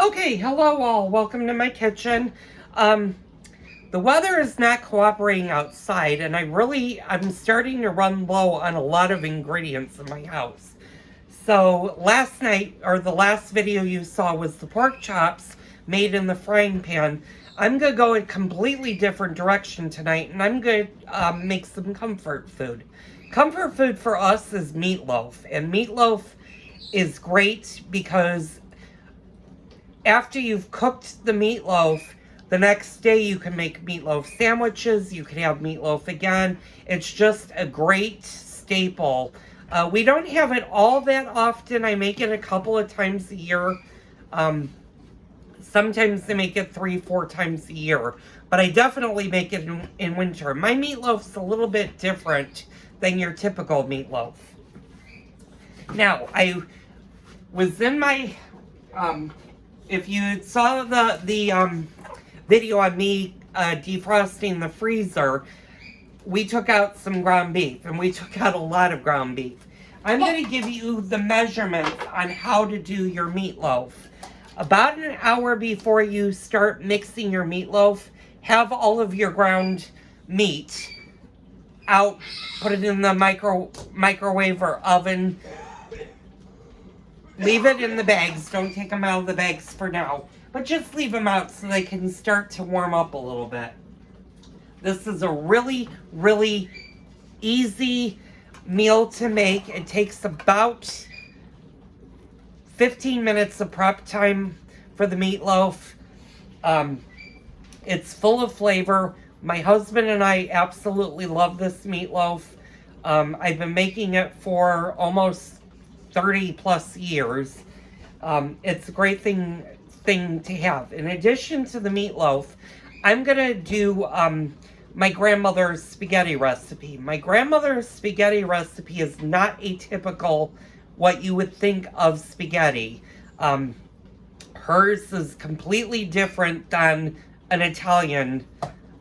Okay, hello all. Welcome to my kitchen. The weather is not cooperating outside, and I'm starting to run low on a lot of ingredients in my house. So last night, or the last video you saw, was the pork chops made in the frying pan. I'm gonna go a completely different direction tonight, and I'm gonna make some comfort food. Comfort food for us is meatloaf, and meatloaf is great because after you've cooked the meatloaf, the next day you can make meatloaf sandwiches. You can have meatloaf again. It's just a great staple. We don't have it all that often. I make it a couple of times a year. Sometimes I make it 3-4 times a year. But I definitely make it in winter. My meatloaf's a little bit different than your typical meatloaf. Now, I was in my... if you saw the video on me defrosting the freezer, we took out some ground beef, and we took out a lot of ground beef. I'm going to give you the measurements on how to do your meatloaf. About an hour before you start mixing your meatloaf, have all of your ground meat out, put it in the microwave or oven. Leave it in the bags. Don't take them out of the bags for now. But just leave them out so they can start to warm up a little bit. This is a really, really easy meal to make. It takes about 15 minutes of prep time for the meatloaf. It's full of flavor. My husband and I absolutely love this meatloaf. I've been making it for almost 30 plus years. It's a great thing to have. In addition to the meatloaf, I'm gonna do my grandmother's spaghetti recipe. My grandmother's spaghetti recipe is not atypical what you would think of spaghetti. Hers is completely different than an Italian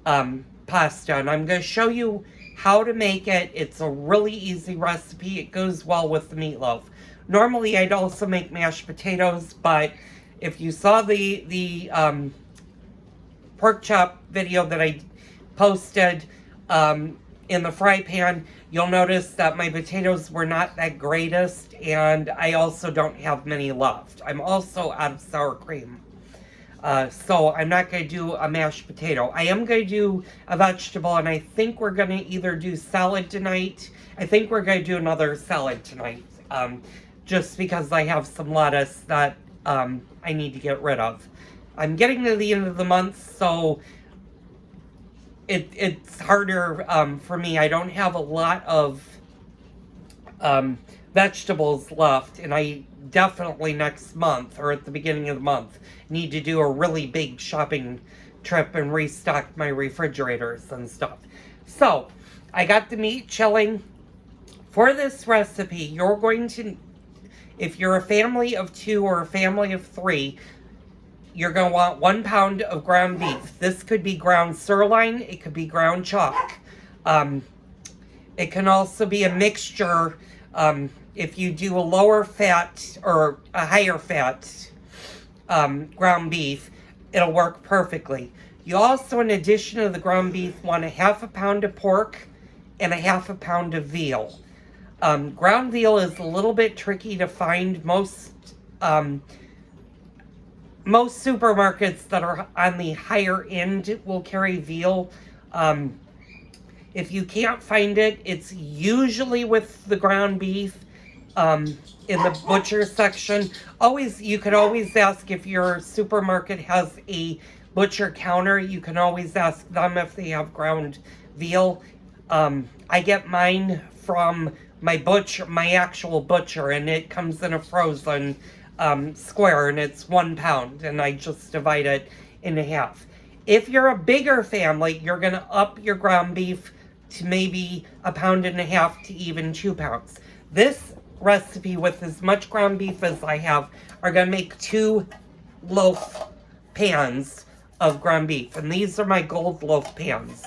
pasta, and I'm gonna show you how to make it. It's a really easy recipe. It goes well with the meatloaf. Normally, I'd also make mashed potatoes, but if you saw the pork chop video that I posted in the fry pan, you'll notice that my potatoes were not that greatest, and I also don't have many left. I'm also out of sour cream. So I'm not going to do a mashed potato. I am going to do a vegetable, and I think we're going to either do salad tonight. I think we're going to do another salad tonight. Just because I have some lettuce that I need to get rid of. I'm getting to the end of the month, so it's harder for me. I don't have a lot of vegetables left, and I definitely next month, or at the beginning of the month, need to do a really big shopping trip and restock my refrigerators and stuff. So, I got the meat chilling. For this recipe, you're going to... If you're a family of 2 or a family of 3, you're going to want 1 pound of ground beef. This could be ground sirloin. It could be ground chuck. It can also be a mixture. If you do a lower fat or a higher fat ground beef, it'll work perfectly. You also, in addition to the ground beef, want a 1/2 pound of pork and a 1/2 pound of veal. Ground veal is a little bit tricky to find. Most supermarkets that are on the higher end will carry veal. If you can't find it, it's usually with the ground beef in the butcher section. You could always ask if your supermarket has a butcher counter. You can always ask them if they have ground veal. I get mine from my actual butcher, and it comes in a frozen square, and it's 1 pound, and I just divide it in half. If you're a bigger family, you're going to up your ground beef to maybe 1.5 pounds to even 2 pounds. This recipe, with as much ground beef as I have, are going to make 2 loaf pans of ground beef, and these are my gold loaf pans.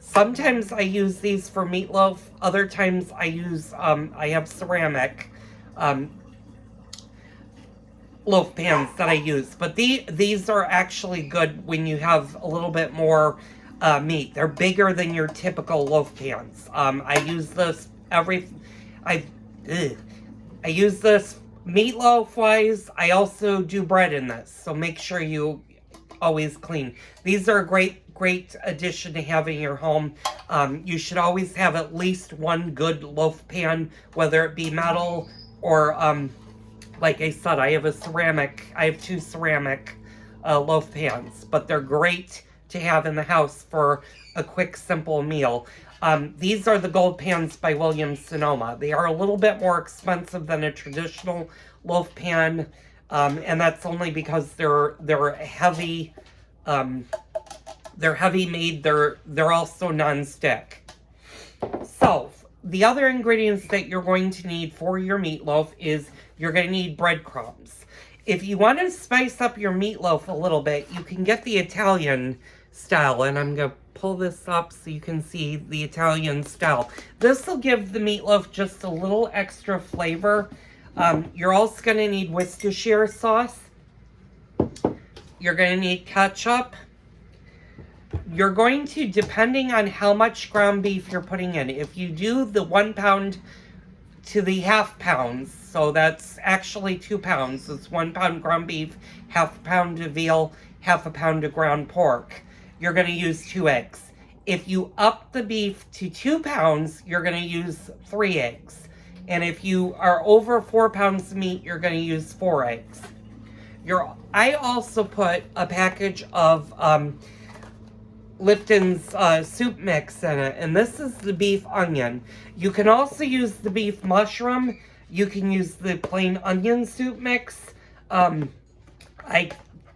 Sometimes I use these for meatloaf. Other times I use, I have ceramic. loaf pans that I use, but these are actually good when you have a little bit more meat. They're bigger than your typical loaf pans. I use this I, ugh. I use this meatloaf wise. I also do bread in this, so make sure you always clean. These are a great addition to have in your home. You should always have at least one good loaf pan, whether it be metal or like I said, I have two ceramic loaf pans, but they're great to have in the house for a quick, simple meal. These are the gold pans by Williams-Sonoma. They are a little bit more expensive than a traditional loaf pan, and that's only because they're heavy. They're heavy made. They're also non-stick. So the other ingredients that you're going to need for your meatloaf is you're going to need breadcrumbs. If you want to spice up your meatloaf a little bit, you can get the Italian style, and I'm going to pull this up so you can see the Italian style. This will give the meatloaf just a little extra flavor. You're also going to need Worcestershire sauce. You're going to need ketchup. You're going to, depending on how much ground beef you're putting in, if you do the 1 pound to the half pounds, so that's actually 2 pounds. It's 1 pound ground beef, half a pound of veal, half a pound of ground pork. You're going to use 2 eggs. If you up the beef to 2 pounds, you're going to use 3 eggs. And if you are over 4 pounds of meat, you're going to use 4 eggs. I also put a package of Lipton's soup mix in it, and this is the beef onion. You can also use the beef mushroom. You can use the plain onion soup mix. I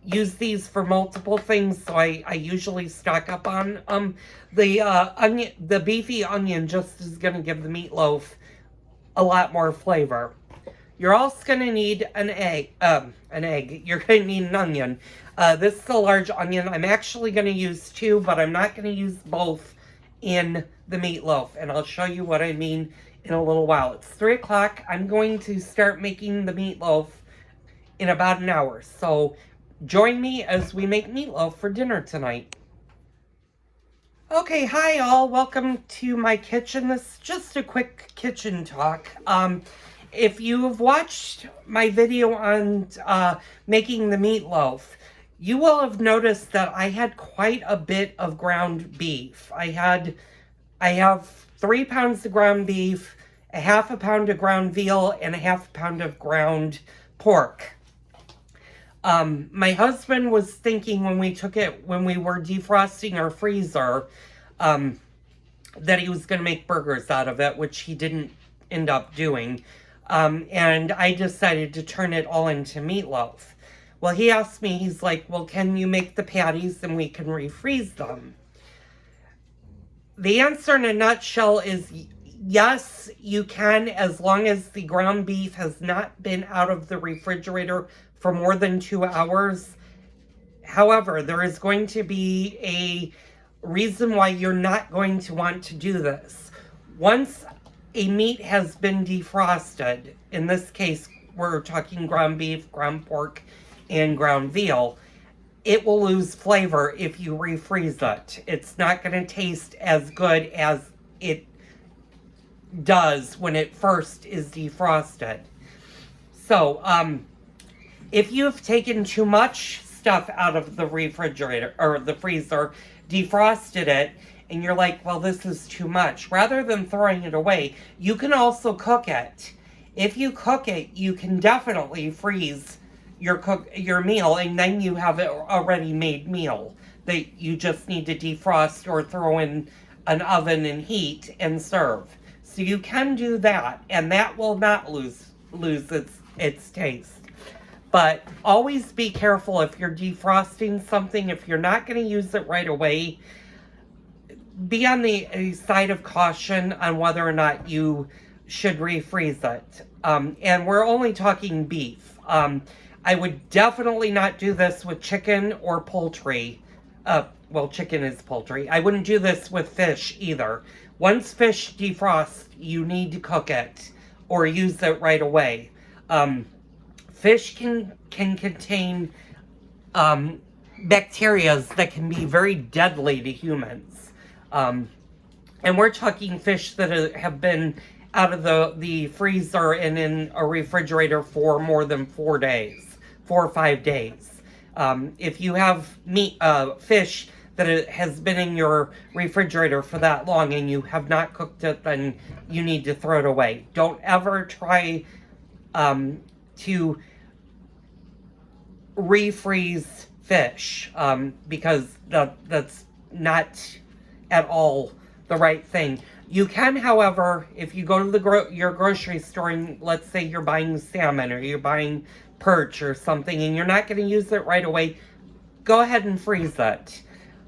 use these for multiple things, so I usually stock up on the beefy onion. Just is going to give the meatloaf a lot more flavor. You're also going to need an egg. You're going to need an onion. This is a large onion. I'm actually going to use 2, but I'm not going to use both in the meatloaf. And I'll show you what I mean in a little while. It's 3 o'clock. I'm going to start making the meatloaf in about an hour. So join me as we make meatloaf for dinner tonight. Okay, hi all. Welcome to my kitchen. This is just a quick kitchen talk. If you've watched my video on making the meatloaf, you will have noticed that I had quite a bit of ground beef. I have 3 pounds of ground beef, a half a pound of ground veal, and a half a pound of ground pork. My husband was thinking when we were defrosting our freezer, that he was going to make burgers out of it, which he didn't end up doing. And I decided to turn it all into meatloaf. Well, he asked me, he's like, well, can you make the patties and we can refreeze them? The answer in a nutshell is yes, you can, as long as the ground beef has not been out of the refrigerator for more than 2 hours. However, there is going to be a reason why you're not going to want to do this. Once a meat has been defrosted, in this case, we're talking ground beef, ground pork, and ground veal, it will lose flavor if you refreeze it. It's not going to taste as good as it does when it first is defrosted. So, if you've taken too much stuff out of the refrigerator or the freezer, defrosted it, and you're like, well, this is too much, rather than throwing it away, you can also cook it. If you cook it, you can definitely freeze your meal, and then you have an already made meal that you just need to defrost or throw in an oven and heat and serve. So you can do that, and that will not lose its taste. But always be careful if you're defrosting something. If you're not going to use it right away, be on the side of caution on whether or not you should refreeze it. And we're only talking beef. I would definitely not do this with chicken or poultry. Well, chicken is poultry. I wouldn't do this with fish either. Once fish defrosts, you need to cook it or use it right away. Fish can contain bacteria that can be very deadly to humans. And we're talking fish that have been out of the freezer and in a refrigerator for more than 4 days, 4 or 5 days. If you have fish that has been in your refrigerator for that long and you have not cooked it, then you need to throw it away. Don't ever try to refreeze fish because that's not at all the right thing. You can, however, if you go to your grocery store and let's say you're buying salmon or you're buying perch or something and you're not going to use it right away, go ahead and freeze it.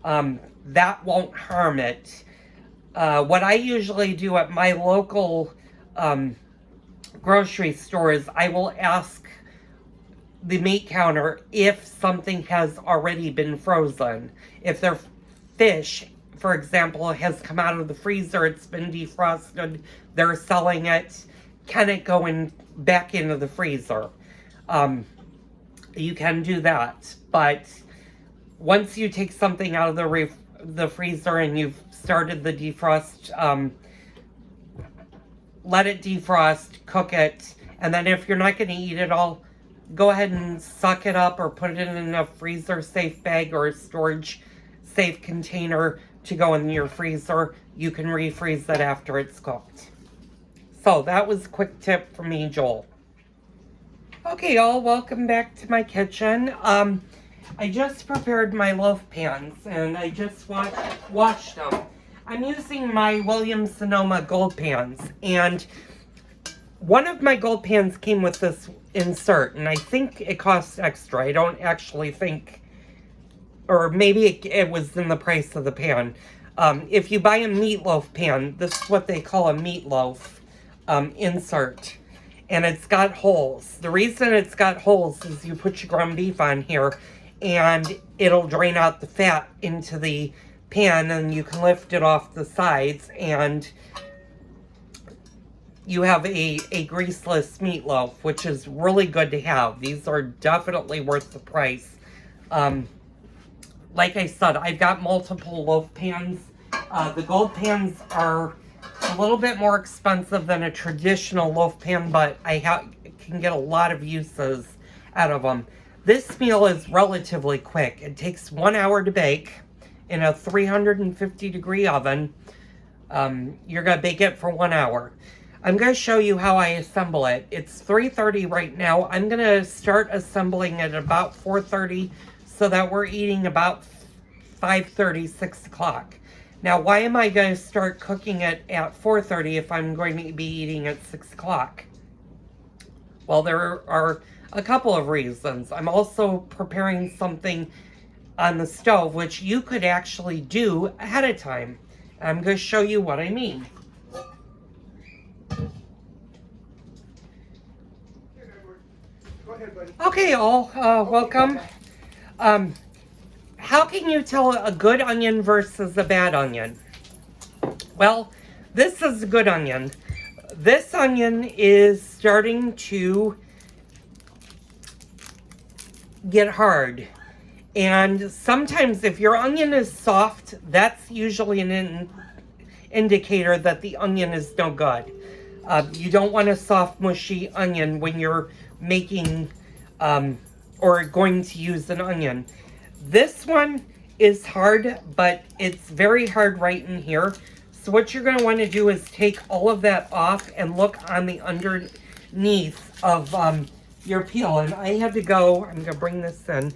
That won't harm it. What I usually do at my local grocery store is I will ask the meat counter if something has already been frozen. If their fish, for example, has come out of the freezer, it's been defrosted, they're selling it, can it go back into the freezer? You can do that, but once you take something out of the freezer and you've started the defrost, let it defrost, cook it, and then if you're not going to eat it all, go ahead and suck it up or put it in a freezer safe bag or a storage safe container to go in your freezer. You can refreeze that after it's cooked. So that was a quick tip from me, Joel. Okay, y'all, welcome back to my kitchen. I just prepared my loaf pans and I just washed them. I'm using my Williams-Sonoma gold pans, and one of my gold pans came with this insert, and I think it costs extra. I don't actually think, or maybe it was in the price of the pan. If you buy a meatloaf pan, this is what they call a meatloaf insert, and it's got holes. The reason it's got holes is you put your ground beef on here, and it'll drain out the fat into the pan, and you can lift it off the sides, and you have a greaseless meatloaf, which is really good to have. These are definitely worth the price. Like I said, I've got multiple loaf pans. The gold pans are a little bit more expensive than a traditional loaf pan, but I can get a lot of uses out of them. This meal is relatively quick. It takes 1 hour to bake in a 350 degree oven. You're going to bake it for 1 hour. I'm going to show you how I assemble it. It's 3:30 right now. I'm going to start assembling it at about 4:30 so that we're eating about 5:30, 6 o'clock. Now, why am I going to start cooking it at 4:30 if I'm going to be eating at 6 o'clock? Well, there are a couple of reasons. I'm also preparing something on the stove, which you could actually do ahead of time. I'm going to show you what I mean. Okay, all, welcome. How can you tell a good onion versus a bad onion? Well, this is a good onion. This onion is starting to get hard. And sometimes if your onion is soft, that's usually an indicator that the onion is no good. You don't want a soft, mushy onion when you're making or going to use an onion. This one is hard, but it's very hard right in here. So what you're going to want to do is take all of that off and look on the underneath of your peel. And I had to go, I'm going to bring this in,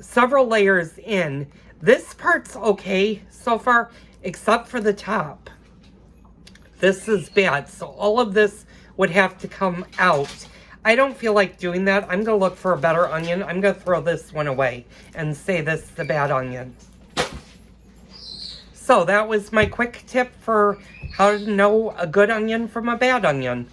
several layers in. This part's okay so far, except for the top. This is bad, so all of this would have to come out. I don't feel like doing that. I'm going to look for a better onion. I'm going to throw this one away and say this is the bad onion. So that was my quick tip for how to know a good onion from a bad onion.